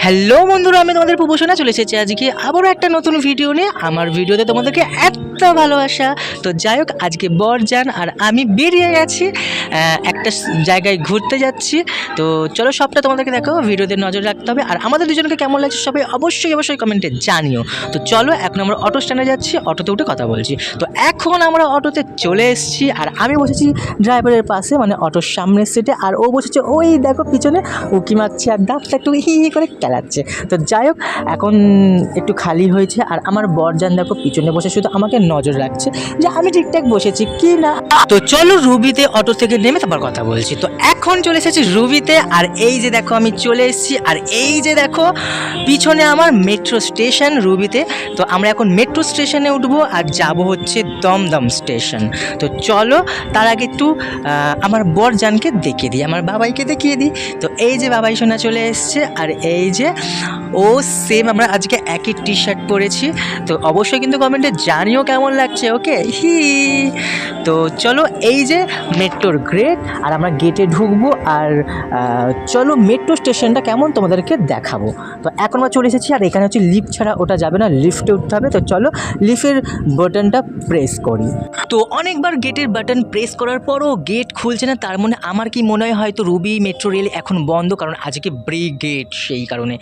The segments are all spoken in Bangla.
হ্যালো বন্ধুরা, আমি তোমাদের প্রভূষণা চলে এসেছি আজকে আবারও একটা নতুন ভিডিও নিয়ে। আমার ভিডিওতে তোমাদেরকে এত ভালোবাসা। তো যাই হোক, আজকে বরজান আর আমি বেরিয়ে গেছি, একটা জায়গায় ঘুরতে যাচ্ছি। তো চলো সবটা তোমাদেরকে দেখো, ভিডিওতে নজর রাখতে হবে। আর আমাদের দুজনকে কেমন লাগছে সবাই অবশ্যই কমেন্টে জানিও। তো চলো, এখন আমরা অটো স্ট্যান্ডে যাচ্ছি, অটোতে উঠে কথা বলছি। তো এখন আমরা অটোতে চলে এসেছি আর আমি বসেছি ড্রাইভারের পাশে, মানে অটোর সামনের সিটে। আর ও বসেছে ওই দেখো পিছনে, উকি মারছে আর দাঁতটা একটু হি হি করে খেলাচ্ছে। তো যাই হোক, এখন একটু খালি হয়েছে আর আমার বরজান দেখো পিছনে বসে শুধু আমাকে নজর রাখছে যে আমি ঠিকঠাক বসেছি কি না। তো চলো রুবিতে অটো থেকে নেমে তারপর কথা বলছি। তো এখন চলে এসেছি রুবিতে, আর এই যে দেখো আমি চলে এসেছি, আর এই যে দেখো পিছনে আমার মেট্রো স্টেশন রুবিতে। তো আমরা এখন মেট্রো স্টেশনে উঠবো আর যাব হচ্ছে দমদম স্টেশন। তো চলো তার আগে একটু আমার বরজানকে দেখিয়ে দিই, আমার বাবাইকে দেখিয়ে দিই। তো এই যে বাবাই সোনা চলে এসছে, আর এই যে ও সেম আমরা আজকে একই টি শার্ট পরেছি। তো অবশ্যই কিন্তু কমেন্টে জানিও কেমন লাগছে। ওকে হি। তো চলো এই যে মেট্রোর গেট, আর আমরা গেটে ঢুকবো। আর চলো মেট্রো স্টেশনটা কেমন তোমাদেরকে দেখাবো। তো এখন আমরা চলে এসেছি, আর এখানে হচ্ছে লিফট ছাড়া ওটা যাবে না, লিফটে উঠতে হবে। তো চলো লিফটের বাটনটা প্রেস করি। তো অনেকবার গেটের বাটন প্রেস করার পরও গেট খুলছে না। তার মানে আমার কি মনে হয় হয়তো রুবি মেট্রো রেল এখন বন্ধ, কারণ আজকে ব্রিগেড, সেই কারণে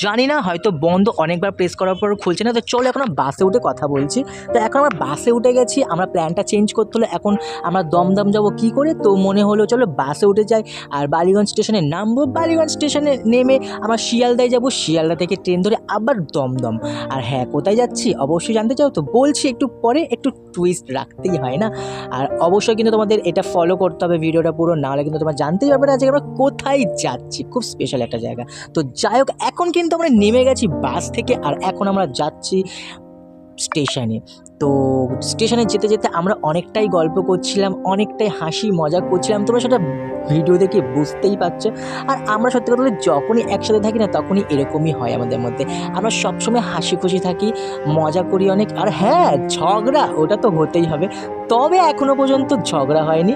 জানি না, হয়তো বন্ধ। অনেকবার প্রেস করার পরও খুলছে না। তো চলো এখন আমরা বাসে উঠে কথা বলছি। তো এখন আমরা বাসে উঠে গেছি, আমরা প্ল্যানটা চেঞ্জ করতে হলো। এখন আমরা দমদম যাব কি করে, তো মনে হলো চলো বাসে উঠে যাই আর বালিগঞ্জ স্টেশনে নামবো। বালিগঞ্জ স্টেশনে নেমে আমরা শিয়ালদায় যাব, শিয়ালদা থেকে ট্রেন ধরে আবার দমদম। আর হ্যাঁ, কোথায় যাচ্ছি অবশ্যই জানতে চাও তো বলছি একটু পরে, একটু টুইস্ট রাখতেই হয় না। আর অবশ্যই কিন্তু তোমাদের এটা ফলো করতে হবে ভিডিওটা পুরো, না হলে কিন্তু তোমরা জানতেই পারবে না যে আমরা কোথায় যাচ্ছি। খুব স্পেশাল একটা জায়গা। তো যাই হোক, এখন কিন্তু আমরা নেমে গেছি বাস থেকে, আর এখন আমরা যাচ্ছি স্টেশনে। তো স্টেশনে যেতে যেতে আমরা অনেকটাই গল্প করছিলাম, অনেকটাই হাসি মজা করছিলাম, তোমরা সেটা ভিডিও দেখে বুঝতেই পারছো। আর আমরা সত্যি কথা বলতে যখনই একসাথে থাকি না, তখনই এরকমই হয় আমাদের মধ্যে। আমরা সবসময় হাসি খুশি থাকি, মজা করি অনেক। আর হ্যাঁ, ঝগড়া ওটা তো হতেই হবে, তবে এখনও পর্যন্ত ঝগড়া হয়নি,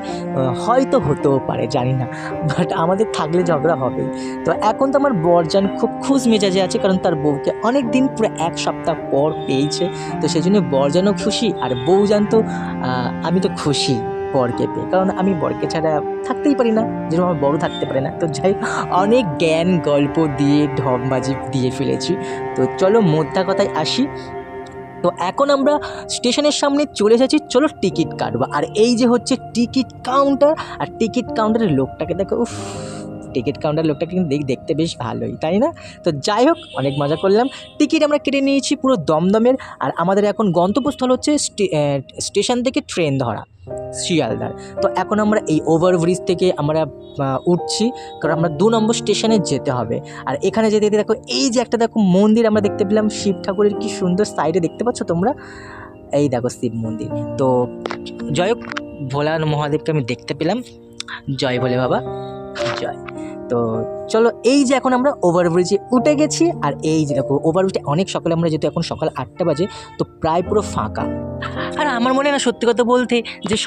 হয়তো হতেও পারে জানি না, বাট আমাদের থাকলে ঝগড়া হবেই। তো এখন তো আমার বরজান খুব খুশ মেজাজে আছে, কারণ তার বউকে অনেক দিন পুরো এক সপ্তাহ পর পেয়েছে। তো সেই জন্য বরজানও খুশি, আর বউজান তো আমি তো খুশি বরকে পেয়ে, কারণ আমি বরকে ছাড়া থাকতেই পারি না, যেরকম আমার বড় থাকতে পারে না। তো যাই, অনেক জ্ঞান গল্প দিয়ে ঢংবাজি দিয়ে ফেলেছি। তো চলো মোদ্দা কথায় আসি। তো এখন আমরা স্টেশনের সামনে চলে এসেছি, চলো টিকিট কাটবো। আর এই যে হচ্ছে টিকিট কাউন্টার, আর টিকিট কাউন্টারের লোকটাকে দেখো, উফ, টিকিট কাউন্টার লোকটাকে কিন্তু দেখতে বেশ ভালোই, তাই না? তো যাই হোক, অনেক মজা করলাম। টিকিট আমরা কেটে নিয়েছি পুরো দমদমের, আর আমাদের এখন গন্তব্যস্থল হচ্ছে স্টেশন থেকে ট্রেন ধরা শিয়ালদার। তো এখন আমরা এই ওভারব্রিজ থেকে আমরা উঠছি, কারণ আমরা 2 নম্বর স্টেশনে যেতে হবে। আর এখানে যেতে যেতে দেখো এই যে একটা দেখো মন্দির আমরা দেখতে পেলাম, শিব ঠাকুরের কি সুন্দর, সাইডে দেখতে পাচ্ছ তোমরা, এই দেখো শিব মন্দির। তো জয় হোক, ভোলা মহাদেবকে আমি দেখতে পেলাম, জয় ভোলে বাবা জয়। তো চলো এই যে এখন আমরা ওভারব্রিজে উঠে গেছি, আর এই যে দেখো ওভারব্রিজে অনেক সকালে আমরা, যেহেতু এখন সকাল 8টা বাজে, তো প্রায় পুরো ফাঁকা। আর আমার মনে হয় না, সত্যি কথা বলতে, যে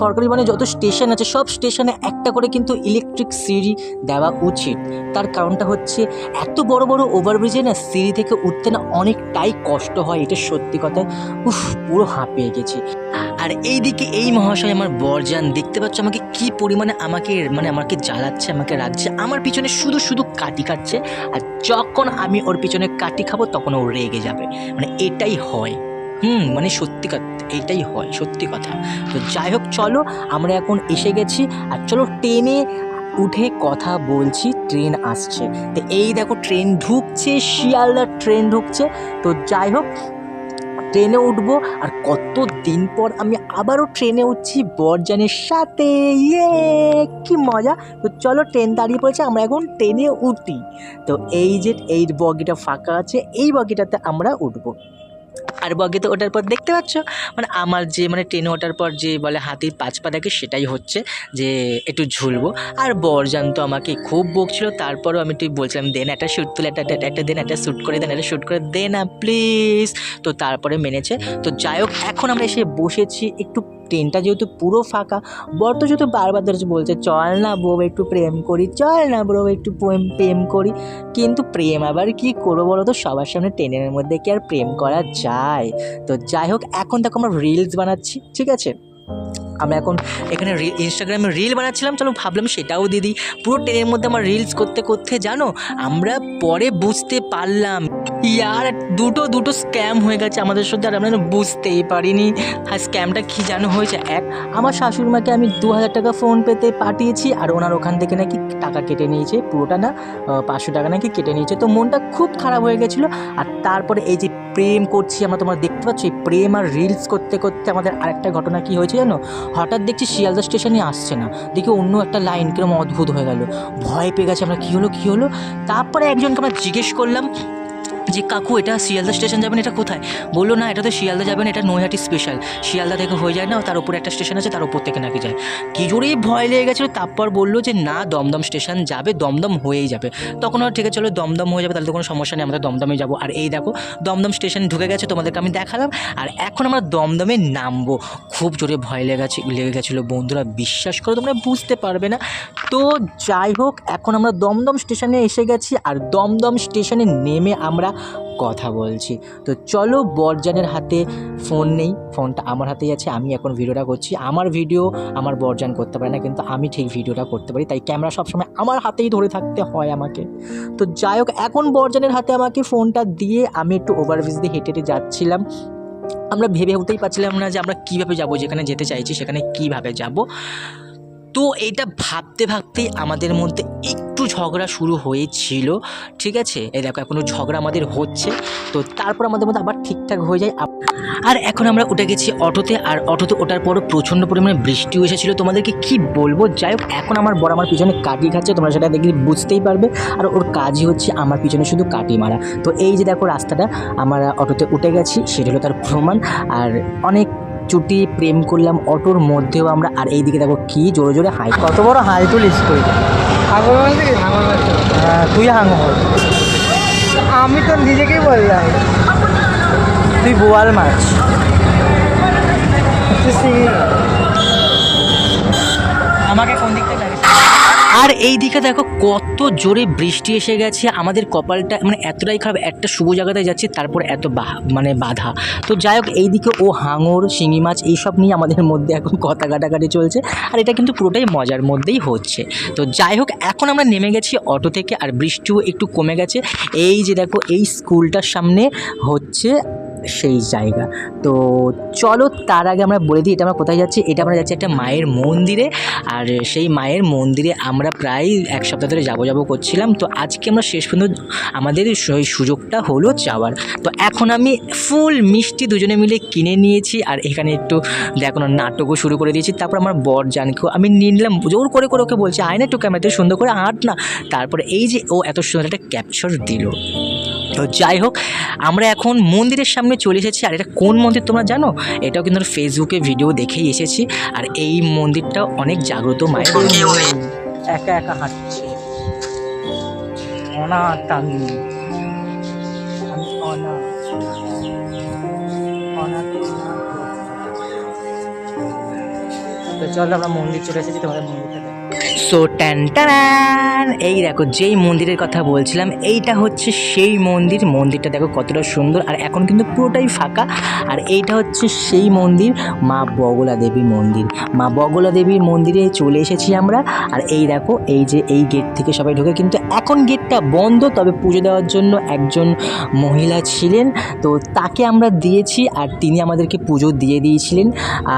সরকারি মানে যত স্টেশন আছে সব স্টেশনে একটা করে কিন্তু ইলেকট্রিক সিঁড়ি দেওয়া উচিত। তার কারণটা হচ্ছে এত বড় বড় ওভারব্রিজে না সিঁড়ি থেকে উঠতে না অনেকটাই কষ্ট হয়, এটা সত্যি কথা। উফ, পুরো হাঁপিয়ে গেছি। আর এইদিকে এই মহাশয় আমার বরজান, দেখতে পাচ্ছ আমাকে কি পরিমাণে আমাকে জ্বালাচ্ছে, আমাকে রাখছে, আমার পিছনে শুধু শুধু কাটি খাচ্ছে। আর যখন আমি ওর পিছনে কাটি খাবো তখন ও রেগে যাবে, মানে এটাই হয়। মানে সত্যি কথা, এইটাই হয় সত্যি কথা। তো যাই হোক, চলো আমরা এখন এসে গেছি, আর চলো ট্রেনে উঠে কথা বলছি, ট্রেন আসছে। তো এই দেখো ট্রেন ঢুকছে, শিয়ালদার ট্রেন ঢুকছে। তো যাই হোক, ট্রেনে উঠবো, আর কত দিন পর আমি আবারও ট্রেনে উঠছি বরজানের সাথে, ইয়ে কি মজা। তো চলো ট্রেন দাঁড়িয়ে পড়েছে, আমরা এখন ট্রেনে উঠি। তো এই যে এই বগিটা ফাঁকা আছে, এই বগিটাতে আমরা উঠবো। আর বগিতে ওঠার পর দেখতে পাচ্ছ, মানে আমার যে ট্রেনে ওঠার পর যে বলে হাতির 5 পা দেখে, সেটাই হচ্ছে যে একটু ঝুলবো। আর বরজান তো আমাকে খুব বকছিল, তারপরও আমি একটু বলছিলাম দেন একটা শ্যুট তুলে, একটা দেন, একটা শ্যুট করে দেন, একটা শ্যুট করে দে না প্লিজ। তো তারপরে মেনেছে। তো যাই হোক, এখন আমরা এসে বসেছি, একটু ট্রেনটা যেহেতু পুরো ফাঁকা, বর তো যেহেতু বারবার ধরে বলছে চল না বউ একটু প্রেম করি, চল না বউ একটু প্রেম করি, কিন্তু প্রেম আবার কি করবো বলো তো, সবার সামনে ট্রেনের মধ্যে কি আর প্রেম করা যায়? তো যাই হোক, এখন দেখো আমরা রিলস বানাচ্ছি, ঠিক আছে? আমরা এখন এখানে ইনস্টাগ্রামে রিল বানাচ্ছিলাম, চলো ভাবলাম সেটাও দিদি। পুরো ট্রেনের মধ্যে আমার রিলস করতে করতে জানো আমরা পরে বুঝতে পারলাম ইয়ার দুটো স্ক্যাম হয়ে গেছে আমাদের সাথে, আর আমরা বুঝতেই পারিনি। আর স্ক্যামটা কী জানো হয়েছে, আমার শাশুড়িমাকে আমি 2000 টাকা ফোনপেতে পাঠিয়েছি, আর ওনার ওখান থেকে নাকি টাকা কেটে নিয়েছে, পুরোটা না 500 টাকা নাকি কেটে নিয়েছে। তো মনটা খুব খারাপ হয়ে গেছিলো। আর তারপরে এই যে প্রেম করছি আমরা, তোমরা দেখতে পাচ্ছ এই প্রেম আর রিলস করতে করতে আমাদের আরেকটা ঘটনা কী হয়েছে জানো? হঠাৎ দেখছি শিয়ালদা স্টেশনে আসছে না, দেখি অন্য একটা লাইন কিরকম অদ্ভুত হয়ে গেল, ভয় পেয়ে গেছে আমরা, কী হলো। তারপরে একজনকে আমরা জিজ্ঞেস করলাম যে কাকু এটা শিয়ালদা স্টেশন যাবেন, এটা কোথায়? বললো না এটা তো শিয়ালদা যাবেন, এটা নৈহাটি স্পেশাল, শিয়ালদা থেকে হয়ে যায় না, তার উপরে একটা স্টেশন আছে, তার উপর থেকে নাকি যায়। কী জোরেই ভয় লেগে গেছিলো। তারপর বললো যে না দমদম স্টেশন যাবে, দমদম হয়েই যাবে। তখন আর ঠিক আছে চলো দমদম হয়ে যাবে, তাহলে তো কোনো সমস্যা নেই, আমরা দমদমে যাবো। আর এই দেখো দমদম স্টেশন ঢুকে গেছে, তোমাদেরকে আমি দেখালাম। আর এখন আমরা দমদমে নামবো। খুব জোরে ভয় লেগে গেছিলো বন্ধুরা, বিশ্বাস করো তোমরা বুঝতে পারবে না। তো যাই হোক, এখন আমরা দমদম স্টেশনে এসে গেছি, আর দমদম স্টেশনে নেমে আমরা কথা বলছি। তো চলো, বরজানের হাতে ফোন নেই, ফোনটা আমার হাতেই আছে, আমি এখন ভিডিওটা করছি। আমার ভিডিও আমার বরজান করতে পারে না, কিন্তু আমি ঠিক ভিডিওটা করতে পারি, তাই ক্যামেরা সবসময় আমার হাতেই ধরে থাকতে হয় আমাকে। তো যাই হোক, এখন বরজানের হাতে আমাকে ফোনটা দিয়ে আমি একটু ওভারব্রিজ দিয়ে হেঁটে হেঁটে যাচ্ছিলাম। আমরা ভেবে উঠতেই পারছিলাম না যে আমরা কীভাবে যাব, যেখানে যেতে চাইছি সেখানে কীভাবে যাব। তো এটা ভাবতে ভাবতেই আমাদের মধ্যে একটু ঝগড়া শুরু হয়েছিল, ঠিক আছে? এই দেখো এখনও ঝগড়া আমাদের হচ্ছে। তো তারপর আমাদের মধ্যে আবার ঠিকঠাক হয়ে যায়। আর এখন আমরা উঠে গেছি অটোতে, আর অটোতে ওঠার পরও প্রচণ্ড পরিমাণে বৃষ্টিও এসেছিলো, তোমাদেরকে কি বলবো। যাই হোক, এখন আমার বড় আমার পিছনে কাটি খাচ্ছে, তোমরা সেটা দেখলে বুঝতেই পারবে। আর ওর কাজই হচ্ছে আমার পিছনে শুধু কাটি মারা। তো এই যে দেখো রাস্তাটা, আমরা অটোতে উঠে গেছি, সেটা হলো তার প্রমাণ। আর অনেক চুটি প্রেম করলাম অটোর মধ্যেও আমরা। আর এইদিকে দেখো কি জোরে জোরে হাই, কত বড় হাই তুলিস তুই। তুই হাঙর, আমি তো নিজেকেই বললাম তুই বোয়াল মাছ। আমাকে কোন দিক থেকে? আর এই দিকে দেখো কত জোরে বৃষ্টি এসে গেছে, আমাদের কপালটা মানে এতটাই খারাপ, একটা শুভ জায়গাতে যাচ্ছি তারপর এত বাধা। তো যাই হোক, এইদিকে ও হাঙর শিঙি মাছ এইসব নিয়ে আমাদের মধ্যে এখন কথা কাটাকাটি চলছে, আর এটা কিন্তু পুরোটাই মজার মধ্যেই হচ্ছে। তো যাই হোক, এখন আমরা নেমে গেছি অটো থেকে, আর বৃষ্টিও একটু কমে গেছে। এই যে দেখো এই স্কুলটার সামনে হচ্ছে সেই জায়গা। তো চলো, তার আগে আমরা বলে দিই এটা আমরা কোথায় যাচ্ছি। এটা আমরা যাচ্ছি একটা মায়ের মন্দিরে, আর সেই মায়ের মন্দিরে আমরা প্রায় এক সপ্তাহ ধরে যাবো করছিলাম। তো আজকে আমরা শেষ পর্যন্ত আমাদের সেই সুযোগটা হলো যাওয়ার। তো এখন আমি ফুল মিষ্টি দুজনে মিলে কিনে নিয়েছি, আর এখানে একটু দেখো নাটকও শুরু করে দিয়েছি। তারপর আমার বরজানকেও আমি নিলাম, জোর করে ওকে বলছি আয় না একটু ক্যামেরাতে সুন্দর করে হাঁট না। তারপরে এই যে ও এত সুন্দর একটা ক্যাপচার দিল। তো যাই হোক, আমরা এখন মন্দিরের সামনে চলে এসেছি। আর এটা কোন মন্দির তোমরা জানো? এটাও কিন্তু ফেসবুকে ভিডিও দেখেই এসেছি। আর এই মন্দিরটা অনেক জাগ্রত মায়ের। একা একা হাঁটছে অনাথ, আমি অনাথ। তো চলো, আমরা মন্দির চলে এসেছি, তোমাদের মন্দিরটা। সো ট্যান, এই দেখো যেই মন্দিরের কথা বলছিলাম, এইটা হচ্ছে সেই মন্দিরটা দেখো কতটা সুন্দর। আর এখন কিন্তু পুরোটাই ফাঁকা। আর এইটা হচ্ছে সেই মন্দির, মা বগলা দেবী মন্দির। মা বগলা দেবীর মন্দিরে চলে এসেছি আমরা। আর এই দেখো এই যে এই গেট থেকে সবাই ঢোকে, কিন্তু এখন গেটটা বন্ধ, তবে পুজো দেওয়ার জন্য একজন মহিলা ছিলেন, তো তাকে আমরা দিয়েছি, আর তিনি আমাদেরকে পুজো দিয়ে দিয়েছিলেন।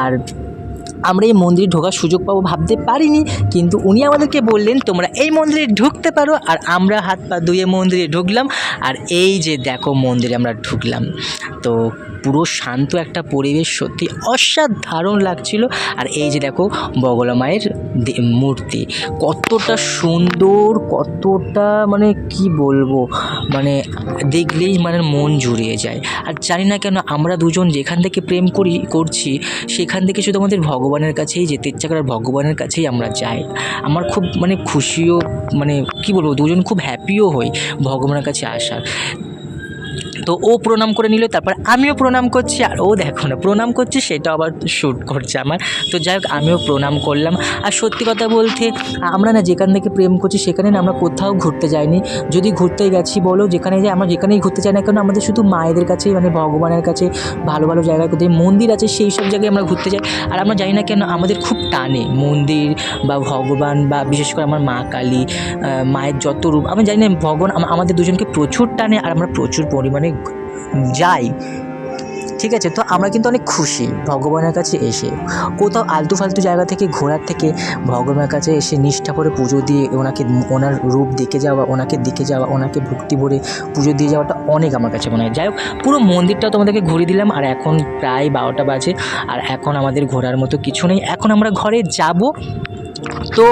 আর আমরা এই মন্দিরে ঢোকার সুযোগ পাবো ভাবতে পারিনি, কিন্তু উনি আমাদেরকে বললেন তোমরা এই মন্দিরে ঢুকতে পারো। আর আমরা হাত পা ধুয়ে মন্দিরে ঢুকলাম। আর এই যে দেখো মন্দিরে আমরা ঢুকলাম, তো পুরো শান্ত একটা পরিবেশ, সত্যি অসাধারণ লাগছিল। আর এই যে দেখো বগলা মায়ের মূর্তি, কতটা সুন্দর, কতটা মানে কি বলবো, মানে দেখলেই মানে মন জুড়িয়ে যায়। আর জানি না কেন আমরা দুজন যেখান থেকে প্রেম করছি সেখান থেকে শুধু আমাদের ভগবানের কাছেই যেতে ইচ্ছা করে, আর ভগবানের কাছেই আমরা যাই। আমার খুব মানে খুশিও, মানে কি বলবো, দুজন খুব হ্যাপিও হই ভগবানের কাছে আসার। তো ও প্রণাম করে নিল, তারপর আমিও প্রণাম করছি, আর ও দেখো না প্রণাম করছি সেটা আবার শ্যুট করছে আমার। তো যাই হোক আমিও প্রণাম করলাম। আর সত্যি কথা বলতে আমরা না যেখান থেকে প্রেম করছি সেখানে না আমরা কোথাও ঘুরতে যাইনি। যদি ঘুরতে গেছি বলো যেখানে যাই, আমরা যেখানেই ঘুরতে চাই না কেন আমাদের শুধু মায়েদের কাছে মানে ভগবানের কাছে ভালো ভালো জায়গায় কোথায় মন্দির আছে সেই সব জায়গায় আমরা ঘুরতে যাই। আর আমরা জানি না কেন আমাদের খুব টানে মন্দির বা ভগবান, বা বিশেষ করে আমার মা কালী, মায়ের যত রূপ আমি জানি না, ভগবান আমাদের দুজনকে প্রচুর টানে আর আমরা প্রচুর পরিমাণে যাই। ঠিক আছে, তো আমরা কিন্তু অনেক খুশি ভগবানের কাছে এসে। কোথাও আলতু ফালতু জায়গা থেকে ঘোরার থেকে ভগবানের কাছে এসে নিষ্ঠা করে পুজো দিয়ে ওনাকে, ওনার রূপ দেখে যাওয়া, ওনাকে দেখে যাওয়া, ওনাকে ভক্তি ভরে পুজো দিয়ে যাওয়াটা অনেক আমার কাছে মনে হয়। যাই হোক পুরো মন্দিরটাও তোমাদেরকে ঘুরিয়ে দিলাম, আর এখন প্রায় 12টা বাজে, আর এখন আমাদের ঘোরার মতো কিছু নেই, এখন আমরা ঘরে যাব। তো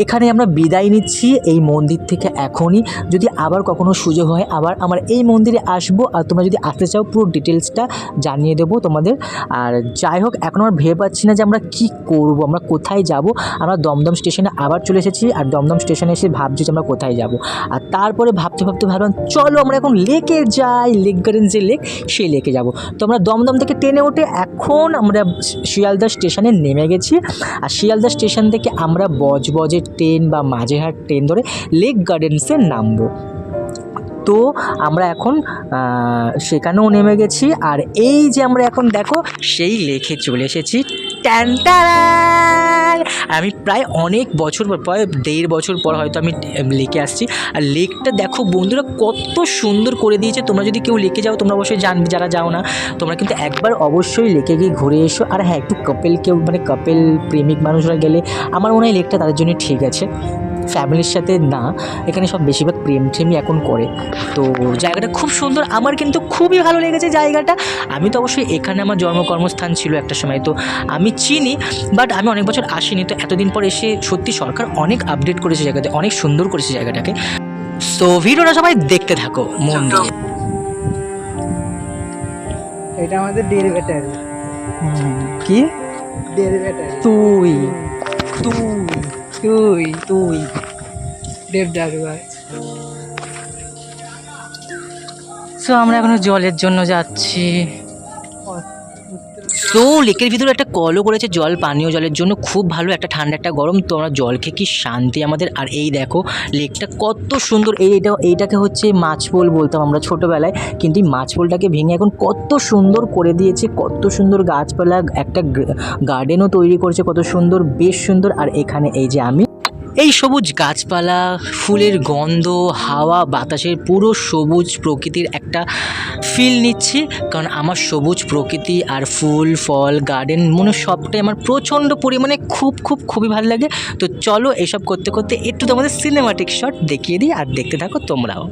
এখানে আমরা বিদায় নিচ্ছি এই মন্দির থেকে এখনই। যদি আবার কখনো সুযোগ হয় আবার আমার এই মন্দিরে আসবো, আর তোমরা যদি আসতে চাও পুরো ডিটেলসটা জানিয়ে দেবো তোমাদের। আর যাই হোক এখন আমরা ভেবে পাচ্ছি না যে আমরা কি করব, আমরা কোথায় যাব। আমরা দমদম স্টেশনে আবার চলে এসেছি, আর দমদম স্টেশনে এসে ভাবছি যে আমরা কোথায় যাব। আর তারপরে ভাবতে ভাবতে ভাবলাম চলো আমরা এখন লেকে যাই, লেক গার্ডেন যে লেক সেই লেকে যাব। তো আমরা দমদম থেকে ট্রেনে উঠে এখন আমরা শিয়ালদা স্টেশনে নেমে গেছি, আর শিয়ালদা স্টেশন থেকে আমরা বজবজের ট্রেন বা মাঝেরহাট ট্রেন ধরে লেক গার্ডেন্সে নামবো। তো আমরা এখন সেখানেও নেমে গেছি, আর এই যে আমরা এখন দেখো সেই লেকে চলে এসেছি। আমি প্রায় অনেক বছর পর, প্রায় 1.5 বছর পর হয়তো আমি লেকে আসছি। আর লেকটা দেখো বন্ধুরা কত সুন্দর করে দিয়েছে। তোমরা যদি কেউ লেকে যাও তোমরা অবশ্যই জানবে, যারা যাও না তোমরা কিন্তু একবার অবশ্যই লেকে গিয়ে ঘুরে এসো। আর হ্যাঁ একটু কেউ মানে কাপেল প্রেমিক মানুষরা গেলে আমার মনে হয় লেকটা তাদের জন্য ঠিক আছে, ফ্যামিলির সাথে না। এখানে সব বেশিরভাগ প্রেমই এখন করে। তো জায়গাটা খুব সুন্দর, আমার কিন্তু খুবই ভালো লেগেছে জায়গাটা। আমি তো অবশ্যই এখানে আমার কর্মস্থান ছিল একটা সময়, তো আমি চিনি, বাট আমি অনেক বছর আসিনি। তো এতদিন পর এসে সত্যি সরকার অনেক আপডেট করেছে জায়গাতে, অনেক সুন্দর করেছে জায়গাটাকে। সো ভিডিওটা সবাই দেখতে থাকো মন দিয়ে। এটা আমাদের ডের ব্যাটারি। কি ডের ব্যাটারি? তুই তুই তুই তুই দেব ডারবার। সো আমরা এখন জলের জন্য যাচ্ছি। সো লেকের ভিতরে একটা কলও করেছে জল, পানীয় জলের জন্য খুব ভালো, একটা ঠান্ডা একটা গরম। তো আমরা জল খেয়ে কি শান্তি আমাদের। আর এই দেখো লেকটা কত সুন্দর। এইটাকে হচ্ছে মাছপোল বলতাম আমরা ছোটোবেলায়, কিন্তু এই মাছপোলটাকে ভেঙে এখন কত সুন্দর করে দিয়েছে, কত সুন্দর গাছপালা, একটা গার্ডেনও তৈরি করেছে কত সুন্দর, বেশ সুন্দর। আর এখানে এই যে আমি এই সবুজ গাছপালা, ফুলের গন্ধ, হাওয়া বাতাসের পুরো সবুজ প্রকৃতির একটা ফিল নিচ্ছি। কারণ আমার সবুজ প্রকৃতি আর ফুল ফল গার্ডেন মনে সবটাই আমার প্রচণ্ড পরিমাণে খুবই ভালো লাগে। তো চলো এসব করতে করতে একটু তোমাদের সিনেমাটিক শট দেখিয়ে দিই, আর দেখতে থাকো তোমরাও।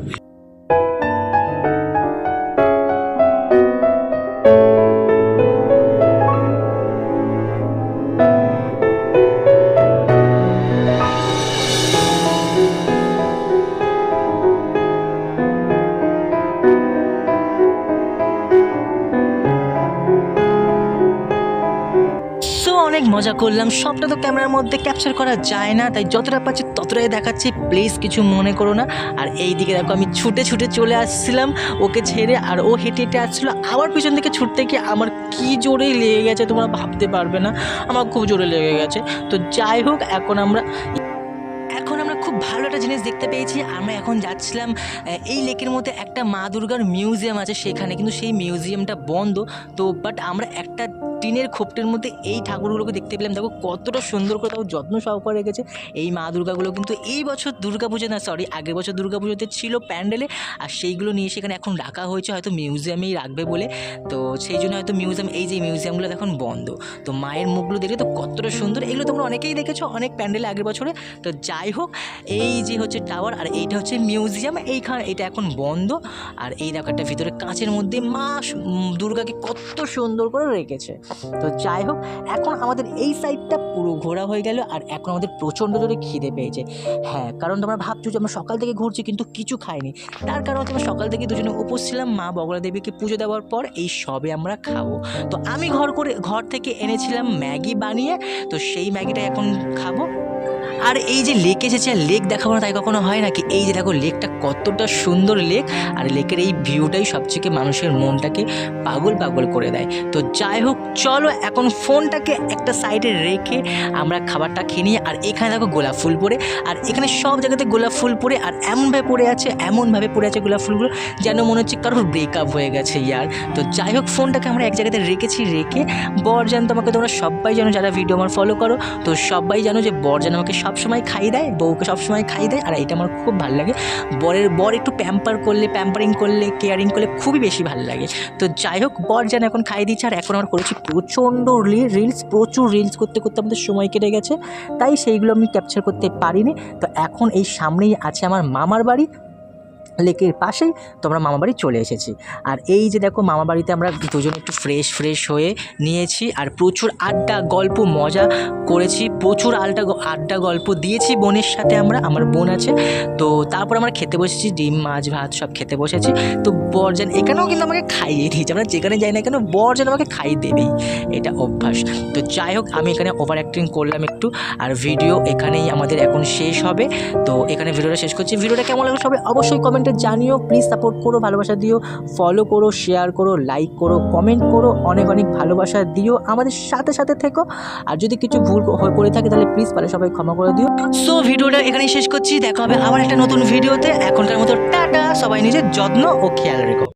অনেক মজা করলাম, সবটা তো ক্যামেরার মধ্যে ক্যাপচার করা যায় না, তাই যতটা পাচ্ছি ততটাই দেখাচ্ছি, প্লিজ কিছু মনে করো না। আর এই দিকে দেখো আমি ছুটে চলে আসছিলাম ওকে ছেড়ে, আর ও হেঁটে আসছিলো। আবার পিছন থেকে ছুটতে গিয়ে আমার কি জোরেই লেগে গেছে তোমরা ভাবতে পারবে না, আমার খুব জোরে লেগে গেছে। তো যাই হোক এখন আমরা খুব ভালো একটা জিনিস দেখতে পেয়েছি। আমরা এখন যাচ্ছিলাম এই লেকের মধ্যে একটা মা দুর্গার মিউজিয়াম আছে সেখানে, কিন্তু সেই মিউজিয়ামটা বন্ধ। তো বাট আমরা একটা টিনের খোপটের মধ্যে এই ঠাকুরগুলোকে দেখতে পেলাম। দেখো কতটা সুন্দর করে তাও যত্ন সহকারে রেখেছে। এই মা দুর্গাগুলো কিন্তু এই বছর দুর্গাপুজো না, সরি আগের বছর দুর্গাপুজোতে ছিল প্যান্ডেলে, আর সেইগুলো নিয়ে সেখানে এখন রাখা হয়েছে, হয়তো মিউজিয়ামেই রাখবে বলে। তো সেই জন্য হয়তো মিউজিয়াম, এই যে মিউজিয়ামগুলো এখন বন্ধ। তো মায়ের মুখগুলো দেখে তো কতটা সুন্দর, এগুলো তোমরা অনেকেই দেখেছো অনেক প্যান্ডেলে আগের বছরে। তো যাই হোক এই যে হচ্ছে টাওয়ার, আর এইটা হচ্ছে মিউজিয়াম, এটা এখন বন্ধ। আর এই দেখো একটা ভিতরে কাঁচের মধ্যে মা দুর্গাকে কত সুন্দর করে রেখেছে। তো যাই হোক এখন আমাদের এই সাইডটা পুরো ঘোরা হয়ে গেল, আর এখন আমাদের প্রচণ্ড জোরে খিদে পেয়েছে। হ্যাঁ কারণ তোমরা ভাবছো যে আমরা সকাল থেকে ঘুরছি কিন্তু কিছু খাইনি, তার কারণ হচ্ছে আমরা সকাল থেকে দুজনে উপোস ছিলাম মা বগলা দেবীকে পুজো দেওয়ার পর, এই সবে আমরা খাবো। তো আমি ঘর থেকে এনেছিলাম ম্যাগি বানিয়ে, তো সেই ম্যাগিটা এখন খাবো। আর এই যে লেক এসেছে, আর লেক দেখাবো না তাই কখনো হয় নাকি? এই যে দেখো লেকটা কতটা সুন্দর লেক, আর লেকের এই ভিউটাই সবথেকে মানুষের মনটাকে পাগল পাগল করে দেয়। তো যাই হোক, চলো এখন ফোনটাকে একটা সাইডে রেখে আমরা খাবারটা খেয়ে নিই। আর এখানে দেখো গোলাপ ফুল পড়ে, আর এখানে সব জায়গাতে গোলাপ ফুল পড়ে, আর এমনভাবে পড়ে আছে গোলাপ ফুলগুলো যেন মনে হচ্ছে কারোর ব্রেকআপ হয়ে গেছে ইয়ার। তো যাই হোক, ফোনটাকে আমরা এক জায়গাতে রেখে বরজান, তোমাকে তোমরা সবাই জানো যারা ভিডিও আমার ফলো করো, তো সবাই জানো যে বরজান আমাকে সবসময় খাইয়ে দেয়, বউকে সবসময় খাইয়ে দেয়, আর এটা আমার খুব ভালো লাগে। বর একটু প্যাম্পারিং করলে কেয়ারিং করলে খুবই বেশি ভালো লাগে। তো যাই হোক, বরজান এখন খাইয়ে দিচ্ছে, আর এখন আমরা করেছি প্রচুর রিলস করতে আমাদের সময় কেটে গেছে, তাই সেইগুলো আমি ক্যাপচার করতে পারিনি। তো এখন এই সামনেই আছে আমার মামার বাড়ি, লেকের পাশেই, তো আমরা মামা বাড়ি চলে এসেছি। আর এই যে দেখো, মামা বাড়িতে আমরা দুজন একটু ফ্রেশ হয়ে নিয়েছি, আর প্রচুর আড্ডা গল্প মজা করেছি, প্রচুর আড্ডা গল্প দিয়েছি বোনের সাথে। আমার বোন আছে, তো তারপর আমরা খেতে বসেছি, ডিম মাছ ভাত সব খেতে বসেছি। তো বরজান এখানেও কিন্তু আমাকে খাইয়ে দিয়েছে, আমরা যেখানে যাই না কেন বরজান আমাকে খাইয়ে দেবেই, এটা অভ্যাস। তো যাই হোক, আমি এখানে ওভার অ্যাক্টিং করলাম একটু, আর ভিডিও এখানেই আমাদের এখন শেষ হবে। তো এখানে ভিডিওটা শেষ করছি। ভিডিওটা কেমন লাগলো সবাই অবশ্যই কমেন্টে জানিও, প্লিজ সাপোর্ট করো, ভালোবাসা দিও, ফলো করো, শেয়ার করো, লাইক করো, কমেন্ট করো, অনেক ভালোবাসা দিও, আমাদের সাথে থেকো। আর যদি কিছু ভুল করে থাকে তাহলে প্লিজ সবাই ক্ষমা করে দিও। সো ভিডিওটা এখানেই শেষ করছি, দেখা হবে আবার একটা নতুন ভিডিওতে। এখনকার মতো টাটা, সবাই নিজের যত্ন ও খেয়াল রেখো।